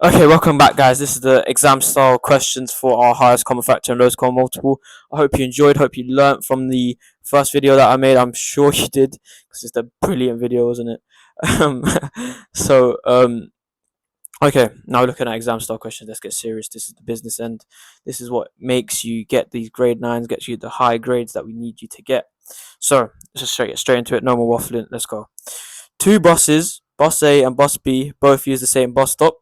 Okay, welcome back, guys. This is the exam style questions for our highest common factor and lowest common multiple. I hope you enjoyed. Hope you learnt from the first video that I made. I'm sure you did, because it's a brilliant video, wasn't it? Um, so, okay, now we're looking at exam style questions. Let's get serious. This is the business end. This is what makes you get these grade 9s, gets you the high grades that we need you to get. So, let's just get straight into it. No more waffling. Let's go. Two buses, bus A and bus B, both use the same bus stop.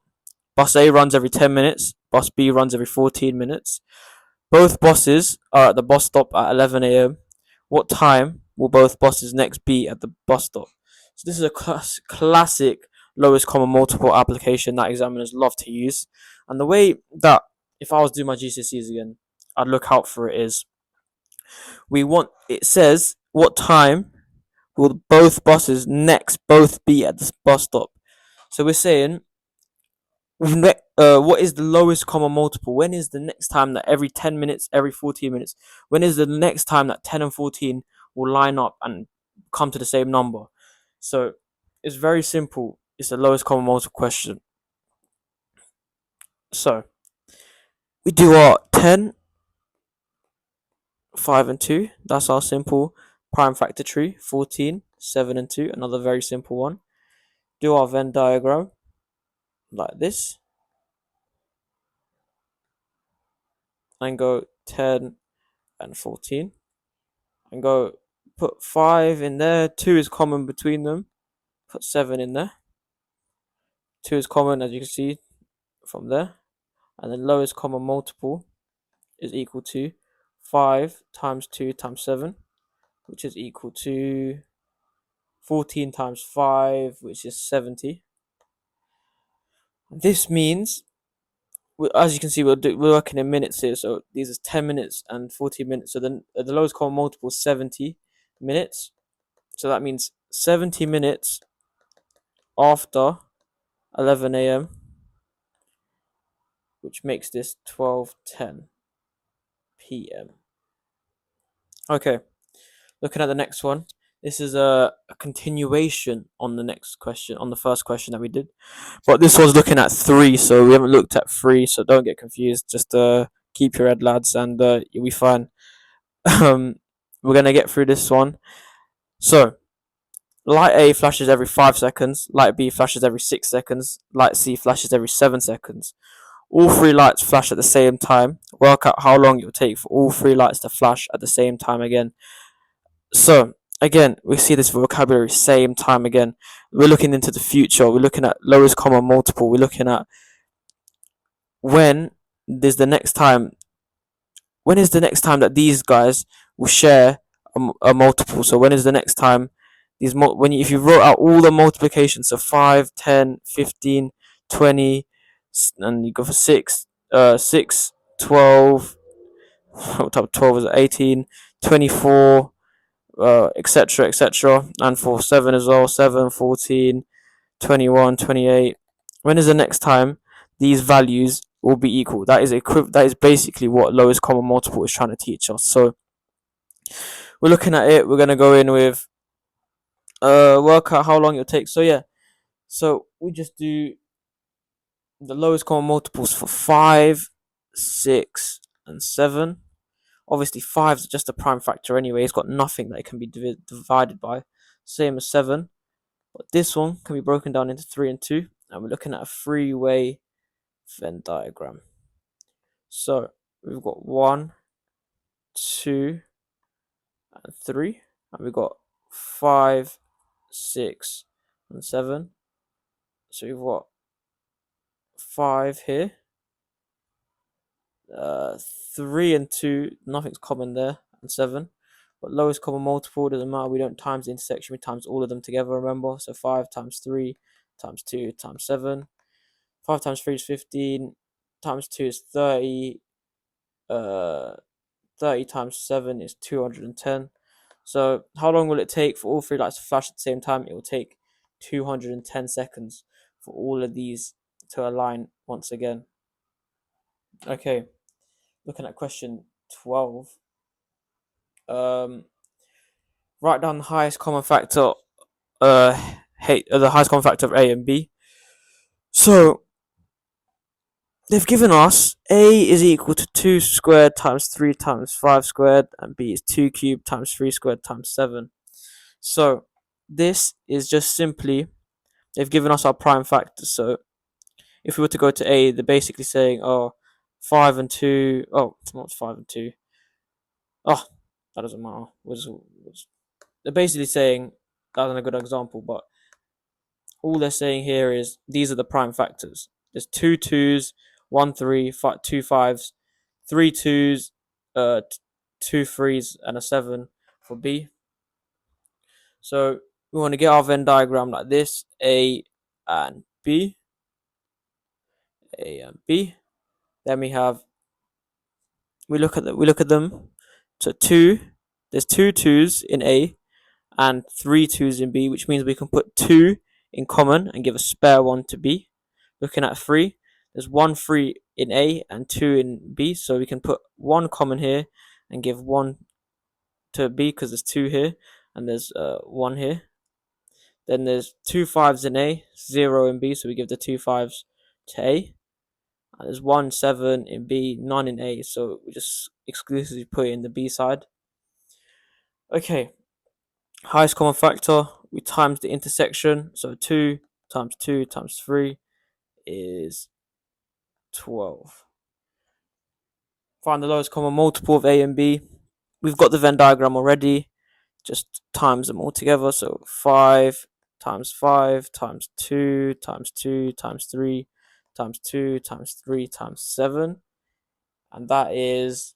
Bus A runs every 10 minutes, bus B runs every 14 minutes. Both buses are at the bus stop at 11 a.m. What time will both buses next be at the bus stop? So this is a classic lowest common multiple application that examiners love to use. And the way that, if I was doing my GCSEs again, I'd look out for it is, it says, what time will both buses next both be at the bus stop? So we're saying, what is the lowest common multiple? When is the next time that every 10 minutes, every 14 minutes, when is the next time that 10 and 14 will line up and come to the same number? So it's very simple. It's the lowest common multiple question. So we do our 10, 5 and 2. That's our simple prime factor tree. 14, 7 and 2. Another very simple one. Do our Venn diagram like this. And go 10 and 14. And go put 5 in there. 2 is common between them. Put 7 in there. 2 is common, as you can see from there. And the lowest common multiple is equal to 5 times 2 times 7, which is equal to 14 times 5, which is 70. This means, as you can see, we're working in minutes here. So these are 10 minutes and 14 minutes. So then the lowest common multiple is 70 minutes. So that means 70 minutes after 11 a.m., which makes this 12:10 p.m. Okay, looking at the next one. This is a continuation on the next question, on the first question that we did. But this was looking at 3, so we haven't looked at 3, so don't get confused. Just keep your head, lads, and you'll be fine. We're going to get through this one. So, light A flashes every 5 seconds, light B flashes every 6 seconds, light C flashes every 7 seconds. All 3 lights flash at the same time. Work out how long it will take for all 3 lights to flash at the same time again. So, again, we see this vocabulary same time again. We're looking into the future. We're looking at lowest common multiple. We're looking at when is the next time that these guys will share a multiple. So when is the next time if you wrote out all the multiplications, so 5, 10, 15, 20, and you go for 6, 12, what type of 12 is it? 18, 24, etc., etc., and for 7 as well, 7, 14, 21, 28. When is the next time these values will be equal? That is basically what lowest common multiple is trying to teach us. So we're looking at it. We're gonna go in with work out how long it'll take. So yeah, so we just do the lowest common multiples for 5, 6, and 7. Obviously, 5 is just a prime factor anyway. It's got nothing that it can be divided by. Same as 7. But this one can be broken down into 3 and 2. And we're looking at a 3-way Venn diagram. So we've got 1, 2, and 3. And we've got 5, 6, and 7. So we've got 5 here. 3 and 2, nothing's common there, and 7. But lowest common multiple doesn't matter. We don't times the intersection, we times all of them together, remember? So 5 times 3 times 2 times 7. 5 times 3 is 15, times 2 is 30. 30 times 7 is 210. So how long will it take for all 3 lights to flash at the same time? It will take 210 seconds for all of these to align once again. Okay, looking at question 12. Write down the highest common factor, the highest common factor of A and B. So they've given us a is equal to 2 squared times 3 times 5 squared, and b is 2 cubed times 3 squared times 7. So this is just simply, they've given us our prime factors. So if we were to go to a, they're basically saying, oh, 5 and 2, oh, not 5 and 2, oh, that doesn't matter. They're basically saying, that's not a good example, but all they're saying here is these are the prime factors. There's 2 2s, 1 3, 2 5s, 3 2s, 2 3s, and a 7 for B. So we want to get our Venn diagram like this: A and B, A and B. Then we look at them. So there's 2 2s in A and 3 2s in B, which means we can put 2 in common and give a spare one to B. Looking at 3, there's 1 3 in A and 2 in B, so we can put 1 common here and give 1 to B because there's 2 here and there's 1 here. Then there's 2 5s in A, 0 in B, so we give the 2 5s to A. And there's 1 7 in B, none in A, so we just exclusively put it in the B side. Okay, highest common factor, we times the intersection, so 2 times 3 is 12. Find the lowest common multiple of A and B. We've got the Venn diagram already, just times them all together. So 5 times 5 times 2 times 2 times 3 times 2 times 3 times 7. And that is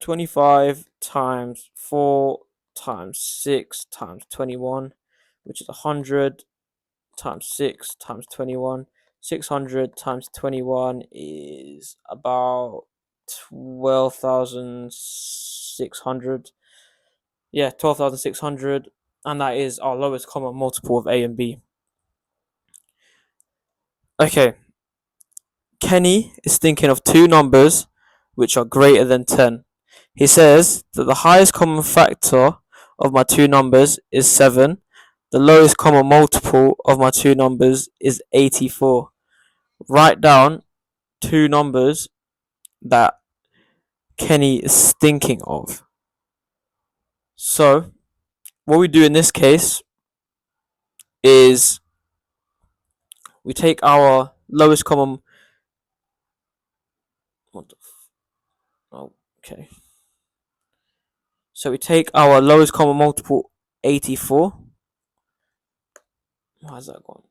25 times 4 times 6 times 21, which is 100 times 6 times 21. 600 times 21 is about 12,600. Yeah, 12,600. And that is our lowest common multiple of A and B. Okay. Kenny is thinking of two numbers which are greater than 10. He says that the highest common factor of my two numbers is 7. The lowest common multiple of my two numbers is 84. Write down two numbers that Kenny is thinking of. So, what we do in this case is we take our lowest common. Okay. So we take our lowest common multiple, 84. How's that going?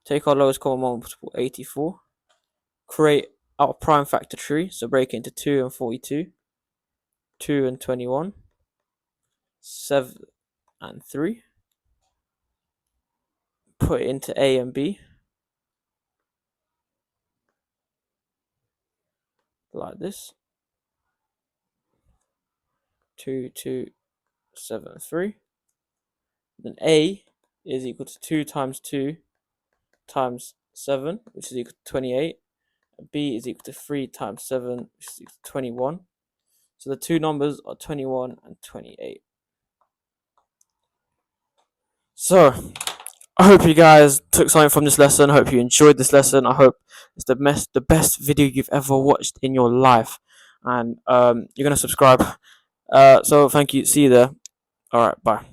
Take our lowest common multiple, 84. Create our prime factor tree. So break it into 2 and 42. 2 and 21. 7 and 3. Put it into A and B. Like this. 2, 2, 7, 3. Then A is equal to 2 times 2 times 7, which is equal to 28. And B is equal to 3 times 7, which is equal to 21. So the two numbers are 21 and 28. So, I hope you guys took something from this lesson. I hope you enjoyed this lesson. I hope it's the best video you've ever watched in your life. And you're going to subscribe. So, thank you. See you there. Alright, bye.